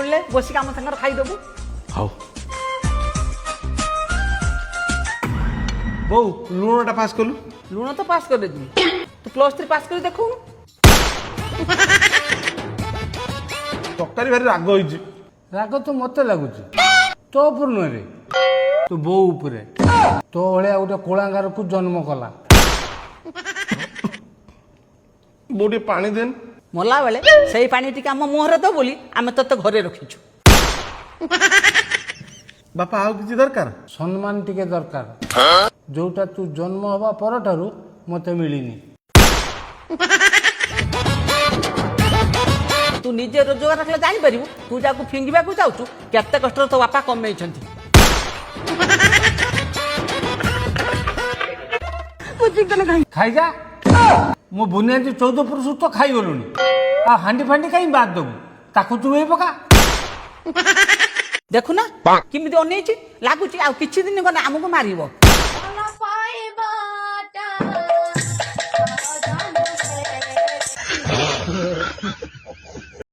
ଶୁଣିଲେ ବସିକି ଆମ ସାଙ୍ଗରେ ଖାଇଦେବୁ। ହଉ ବୋଉ ଲୁଣଟା ପାସ୍ କଲୁ। ଲୁଣ ତ ପାସ୍ କରିଦେବି, ତୁ +3 ପାସ୍ କରି ଦେଖୁନୁ। ତରକାରୀ ଭାରି ରାଗ ହେଇଛି। ରାଗ ତ ମତେ ଲାଗୁଛି ତୋ ଉପରେ ନୁହେଁ ରେ, ତୋ ବୋଉ ଉପରେ। ତୋ ଭଳିଆ ଗୋଟେ କୋଳାଙ୍ଗାରକୁ ଜନ୍ମ କଲା। ବୋଉ ଟିକେ ପାଣି ଦେନି। ମଲା ବେଳେ ସେଇ ପାଣି ଟିକେ ଆମ ମୁହଁରେ ଦବ ବୋଲି ଆମେ ତତେ ଘରେ ରଖିଛୁ। ବାପା ଆଉ କିଛି ଦରକାର? ସମ୍ମାନ ଟିକେ ଦରକାର, ଯୋଉଟା ତୁ ଜନ୍ମ ହବା ପରଠାରୁ ମତେ ମିଳିନି। ତୁ ନିଜେ ରୋଜଗାର ରଖିଲେ ଜାଣିପାରିବୁ ତୁ ଯାହାକୁ ଫିଙ୍ଗିବାକୁ ଯାଉଛୁ କେତେ କଷ୍ଟରେ ତୋ ବାପା କମେଇଛନ୍ତି। ଖାଇଯା, ମୋ ବୁନିଆଦି 14 ପୁରୁଷ ତ ଖାଇଗଲୁଣି, ଆଉ ହାଣ୍ଡି ଫାଣ୍ଡି କାହିଁ ବାଦ ଦବୁ, ତାକୁ ଚୁବେଇ ପକା। ଦେଖୁନା କେମିତି ଅନେଇଛି, ଲାଗୁଛି ଆଉ କିଛି ଦିନ ଗଲେ ଆମକୁ ମାରିବ।